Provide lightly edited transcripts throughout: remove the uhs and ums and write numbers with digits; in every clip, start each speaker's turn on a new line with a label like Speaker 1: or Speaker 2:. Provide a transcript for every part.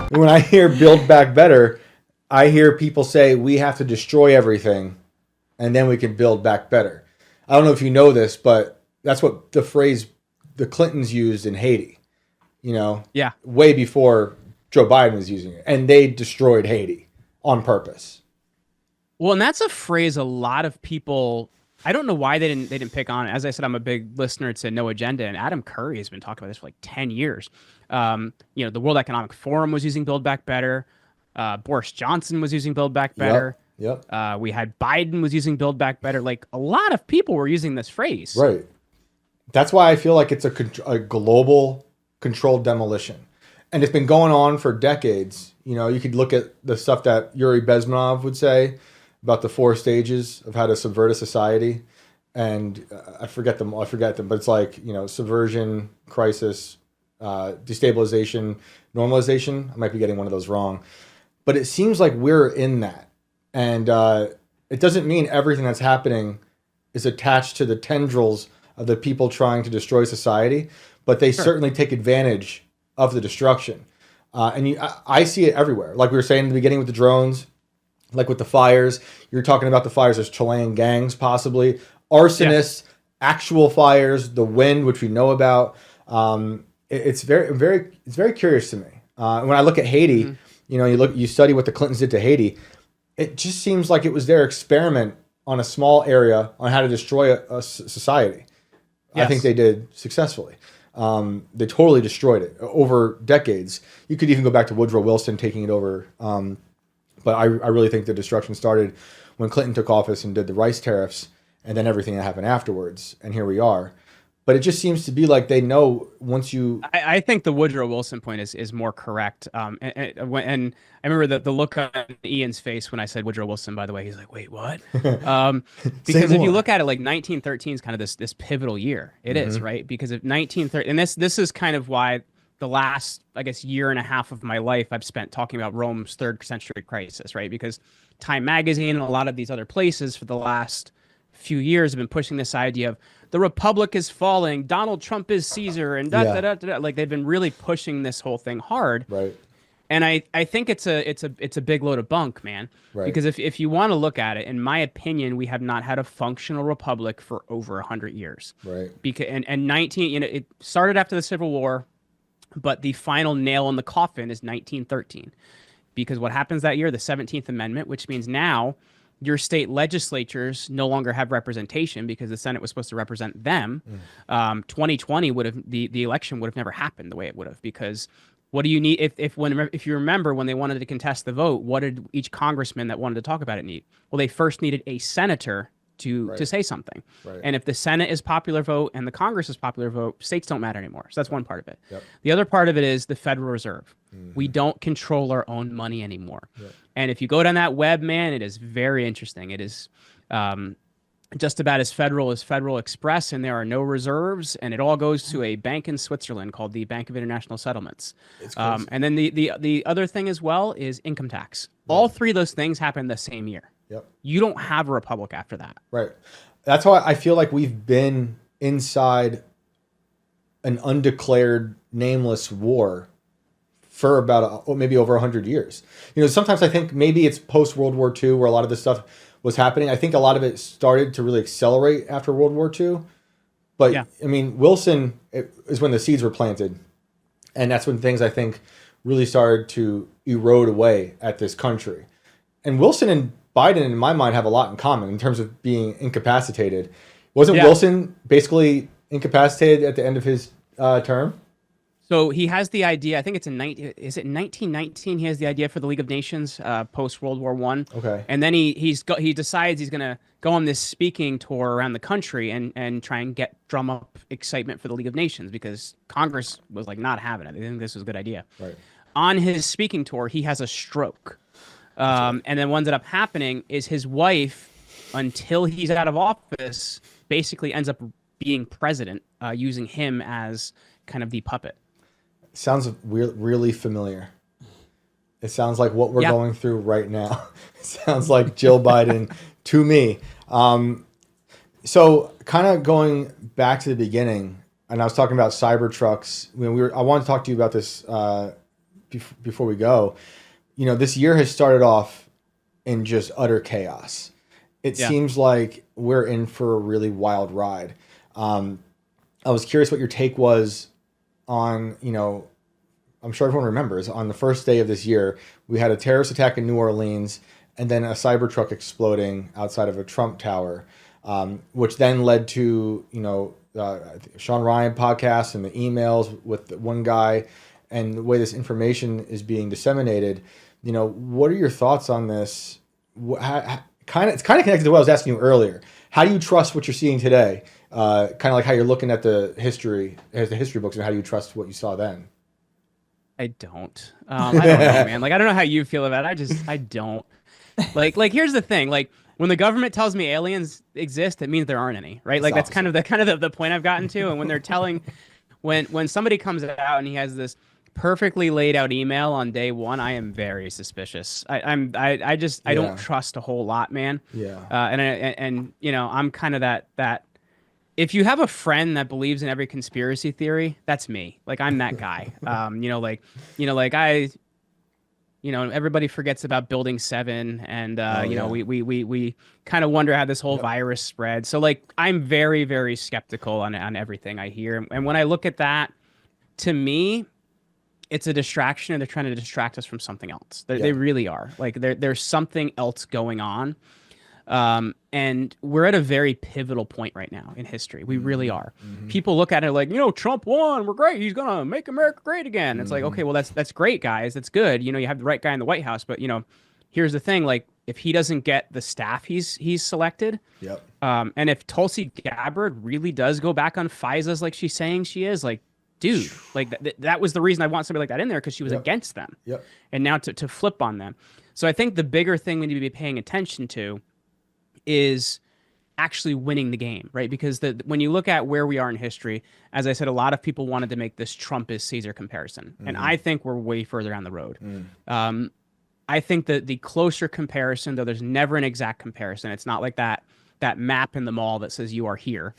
Speaker 1: When I hear build back better, I hear people say we have to destroy everything and then we can build back better. I don't know if you know this, but that's what the phrase the Clintons used in Haiti,
Speaker 2: Yeah.
Speaker 1: way before Joe Biden was using it. And they destroyed Haiti on purpose.
Speaker 2: Well, and that's a phrase a lot of people. I don't know why they didn't pick on it. As I said, I'm a big listener to No Agenda, and Adam Curry has been talking about this for like 10 years. The World Economic Forum was using Build Back Better. Boris Johnson was using Build Back
Speaker 1: Yep.
Speaker 2: Better.
Speaker 1: Yep.
Speaker 2: We had Biden was using Build Back Better. Like a lot of people were using this phrase.
Speaker 1: Right. That's why I feel like it's a global controlled demolition. And it's been going on for decades. You could look at the stuff that Yuri Bezmenov would say about the 4 stages of how to subvert a society. And I forget them, but it's like, subversion, crisis, destabilization, normalization. I might be getting one of those wrong. But it seems like we're in that. And it doesn't mean everything that's happening is attached to the tendrils of the people trying to destroy society, but they certainly take advantage of the destruction. I see it everywhere. Like we were saying in the beginning with the drones, like with the fires. You're talking about the fires as Chilean gangs, possibly. Arsonists, actual fires, the wind, which we know about. It's very curious to me. When I look at Haiti, you study what the Clintons did to Haiti. It just seems like it was their experiment on a small area on how to destroy a society. Yes. I think they did successfully. They totally destroyed it over decades. You could even go back to Woodrow Wilson taking it over. But I really think the destruction started when Clinton took office and did the rice tariffs and then everything that happened afterwards. And here we are. But it just seems to be like they know once you...
Speaker 2: I think the Woodrow Wilson point is more correct. And I remember the look on Ian's face when I said Woodrow Wilson, by the way. He's like, wait, what? Because if you look at it, like 1913 is kind of this pivotal year. It is, right? Because of 1913... And this is kind of why the last, I guess, year and a half of my life I've spent talking about Rome's 3rd century crisis, right? Because Time Magazine and a lot of these other places for the last few years have been pushing this idea of the Republic is falling, Donald Trump is Caesar, and like they've been really pushing this whole thing hard.
Speaker 1: Right.
Speaker 2: And I think it's a big load of bunk, man.
Speaker 1: Right.
Speaker 2: Because if you want to look at it, in my opinion, we have not had a functional republic for over 100 years.
Speaker 1: Right.
Speaker 2: Because and 19, it started after the Civil War, but the final nail in the coffin is 1913. Because what happens that year, the 17th Amendment, which means now your state legislatures no longer have representation because the Senate was supposed to represent them. 2020 would have the election would have never happened the way it would have, because what do you need if you remember when they wanted to contest the vote, what did each congressman that wanted to talk about it need? Well, they first needed a senator to say something. Right. And if the Senate is popular vote and the Congress is popular vote, states don't matter anymore. So that's one part of it. Yep. The other part of it is the Federal Reserve. We don't control our own money anymore. Yep. And if you go down that web, man, it is very interesting. It is just about as Federal Express, and there are no reserves, and it all goes to a bank in Switzerland called the Bank of International Settlements. And then the other thing as well is income tax. Yeah. All 3 of those things happen the same year.
Speaker 1: Yep.
Speaker 2: You don't have a republic after that.
Speaker 1: Right. That's why I feel like we've been inside an undeclared, nameless war for about maybe over 100 years. Sometimes I think maybe it's post World War II where a lot of this stuff was happening. I think a lot of it started to really accelerate after World War II. But yeah. I mean, Wilson is when the seeds were planted. And that's when things, I think, really started to erode away at this country. And Wilson and Biden, in my mind, have a lot in common in terms of being incapacitated. Wasn't Wilson basically incapacitated at the end of his term?
Speaker 2: So he has the idea. I think it's in 1919? He has the idea for the League of Nations post World War I.
Speaker 1: Okay.
Speaker 2: And then he decides he's going to go on this speaking tour around the country and try and drum up excitement for the League of Nations, because Congress was like not having it. They didn't think this was a good idea.
Speaker 1: Right.
Speaker 2: On his speaking tour, he has a stroke. And then what ended up happening is his wife, until he's out of office, basically ends up being president, using him as kind of the puppet.
Speaker 1: Sounds really familiar. It sounds like what we're going through right now. It sounds like Jill Biden to me. So kind of going back to the beginning, and I was talking about Cybertrucks. I wanted to talk to you about this before we go, this year has started off in just utter chaos. It seems like we're in for a really wild ride. I was curious what your take was on, I'm sure everyone remembers, on the first day of this year, we had a terrorist attack in New Orleans and then a Cybertruck exploding outside of a Trump tower, which then led to, Sean Ryan podcast and the emails with one guy and the way this information is being disseminated. What are your thoughts on this? It's kind of connected to what I was asking you earlier. How do you trust what you're seeing today? Kind of like how you're looking at the history books, and how do you trust what you saw then?
Speaker 2: I don't. I don't know, man. Like, I don't know how you feel about it. I don't. Like, here's the thing. Like, when the government tells me aliens exist, it means there aren't any, right? Like, that's kind of the point I've gotten to. And when they're telling, when somebody comes out and he has this perfectly laid out email on day one, I am very suspicious. I don't trust a whole lot, man.
Speaker 1: Yeah.
Speaker 2: And I'm kind of that. If you have a friend that believes in every conspiracy theory, that's me. Like, I'm that guy. Everybody forgets about Building 7, and we kind of wonder how this whole virus spread. So, like, I'm very, very skeptical on everything I hear. And when I look at that, to me, it's a distraction, and they're trying to distract us from something else. They really are. Like, there's something else going on. And we're at a very pivotal point right now in history. We really are. Mm-hmm. People look at it like, Trump won. We're great. He's going to make America great again. Mm-hmm. It's like, okay, well, that's great, guys. That's good. You have the right guy in the White House. But, here's the thing. Like, if he doesn't get the staff he's selected, and if Tulsi Gabbard really does go back on FISAs like she's saying she is, like, dude, like that was the reason I want somebody like that in there, because she was against them. And now to flip on them. So I think the bigger thing we need to be paying attention to is actually winning the game, right? Because when you look at where we are in history, as I said, a lot of people wanted to make this Trump is Caesar comparison. Mm-hmm. And I think we're way further down the road. I think that the closer comparison, though there's never an exact comparison, it's not like that map in the mall that says you are here.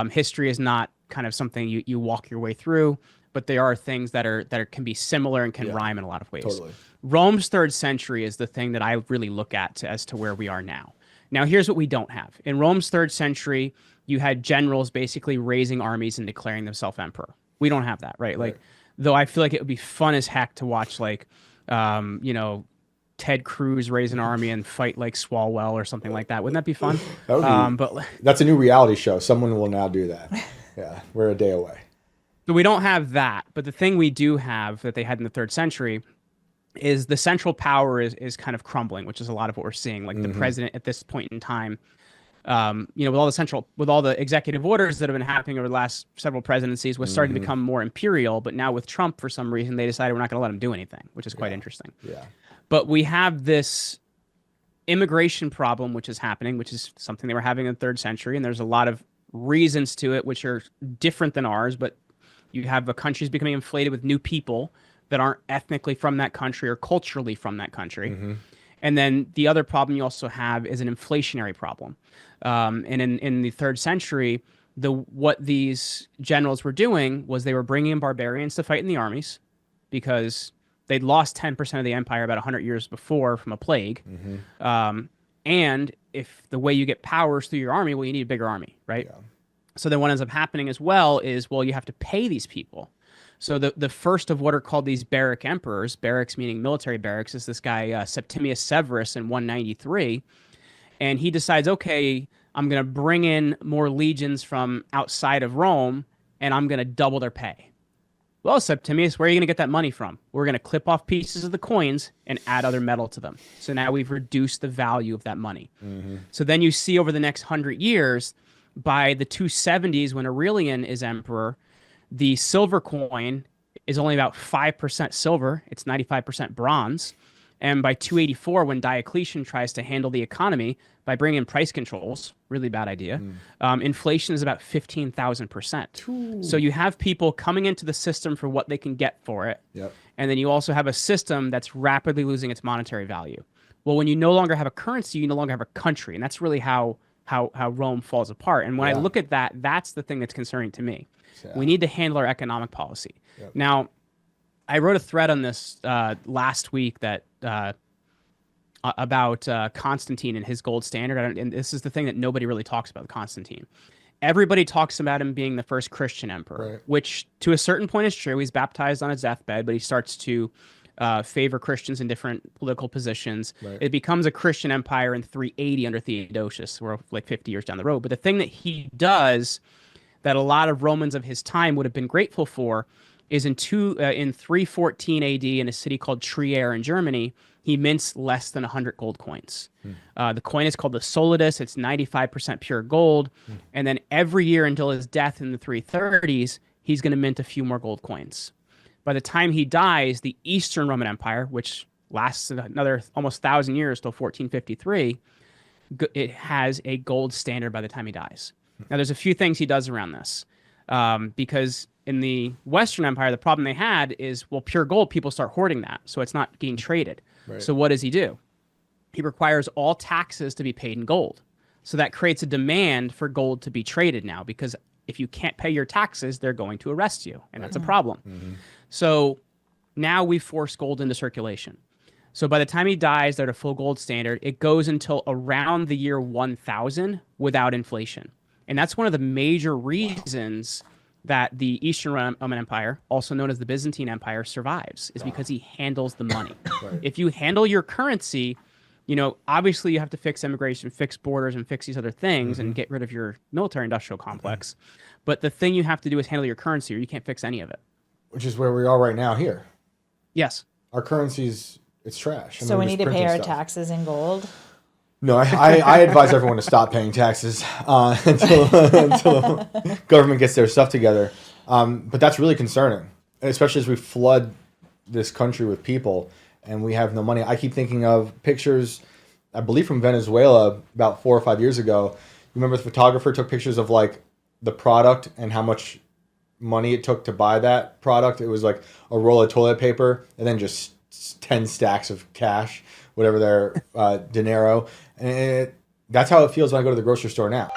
Speaker 2: History is not kind of something you walk your way through, but there are things that can be similar and can rhyme in a lot of ways.
Speaker 1: Totally.
Speaker 2: Rome's 3rd century is the thing that I really look at as to where we are now. Now, here's what we don't have. In Rome's 3rd century, you had generals basically raising armies and declaring themselves emperor. We don't have that, right? Like, though I feel like it would be fun as heck to watch, like, Ted Cruz raise an army and fight like Swalwell or something like that. Wouldn't that be fun?
Speaker 1: That's a new reality show. Someone will now do that. Yeah, we're a day away.
Speaker 2: So we don't have that. But the thing we do have that they had in the 3rd century is the central power is kind of crumbling, which is a lot of what we're seeing. Like, the president at this point in time, with all the executive orders that have been happening over the last several presidencies, was starting to become more imperial. But now with Trump, for some reason, they decided we're not going to let him do anything, which is quite interesting.
Speaker 1: Yeah.
Speaker 2: But we have this immigration problem, which is happening, which is something they were having in the 3rd century. And there's a lot of reasons to it, which are different than ours. But you have the countries becoming inflated with new people that aren't ethnically from that country or culturally from that country. And then the other problem you also have is an inflationary problem. And in the 3rd century, what these generals were doing was they were bringing in barbarians to fight in the armies, because they'd lost 10% of the empire about 100 years before from a plague. And if the way you get power is through your army, well, you need a bigger army, right? So then what ends up happening as well is, well, you have to pay these people. So the first of what are called these barrack emperors, barracks meaning military barracks, is this guy Septimius Severus in 193. And he decides, okay, I'm going to bring in more legions from outside of Rome, and I'm going to double their pay. Well, Septimius, where are you going to get that money from? We're going to clip off pieces of the coins and add other metal to them. So now we've reduced the value of that money. So then you see over the next 100 years, by the 270s, when Aurelian is emperor, the silver coin is only about 5% silver. It's 95% bronze. And by 284, when Diocletian tries to handle the economy by bringing in price controls, really bad idea, inflation is about 15,000%. So you have people coming into the system for what they can get for it. And then you also have a system that's rapidly losing its monetary value. Well, when you no longer have a currency, you no longer have a country. And that's really how Rome falls apart. And when I look at that, that's the thing that's concerning to me. We need to handle our economic policy. Now, I wrote a thread on this last week that about Constantine and his gold standard. And this is the thing that nobody really talks about, Constantine. Everybody talks about him being the first Christian emperor,
Speaker 1: Right.
Speaker 2: which to a certain point is true. He's baptized on his deathbed, but he starts to favor Christians in different political positions.
Speaker 1: Right.
Speaker 2: It becomes a Christian empire in 380 under Theodosius. We're like 50 years down the road. But the thing that he does that a lot of Romans of his time would have been grateful for is in 314 AD in a city called Trier in Germany, he mints less than 100 gold coins. The coin is called the solidus. It's 95% pure gold. And then every year until his death in the 330s, he's going to mint a few more gold coins. By the time he dies, the Eastern Roman Empire, which lasts another almost 1,000 years till 1453, it has a gold standard by the time he dies. Now, there's a few things he does around this because in the Western Empire, the problem they had is, well, pure gold, people start hoarding that, so it's not getting traded.
Speaker 1: Right.
Speaker 2: So what does he do? He requires all taxes to be paid in gold. So that creates a demand for gold to be traded now, because if you can't pay your taxes, they're going to arrest you, and that's a problem. So now we force gold into circulation. So by the time he dies, they're at a full gold standard. It goes until around the year 1000 without inflation. And that's one of the major reasons that the Eastern Roman Empire, also known as the Byzantine Empire, survives, is because he handles the money.
Speaker 1: Right.
Speaker 2: If you handle your currency, you know, obviously you have to fix immigration, fix borders, and fix these other things and get rid of your military industrial complex. But the thing you have to do is handle your currency, or you can't fix any of it.
Speaker 1: Which is where we are right now here.
Speaker 2: Yes.
Speaker 1: Our currency's, it's trash.
Speaker 3: So we
Speaker 1: we're
Speaker 3: need
Speaker 1: just
Speaker 3: to pay
Speaker 1: printing
Speaker 3: our
Speaker 1: stuff.
Speaker 3: taxes in gold.
Speaker 1: No, I advise everyone to stop paying taxes until the government gets their stuff together. But that's really concerning, especially as we flood this country with people and we have no money. I keep thinking of pictures, I believe from Venezuela about 4 or 5 years ago. You remember the photographer took pictures of like the product and how much money it took to buy that product. It was like a roll of toilet paper and then just 10 stacks of cash, whatever their dinero. And that's how it feels when I go to the grocery store now.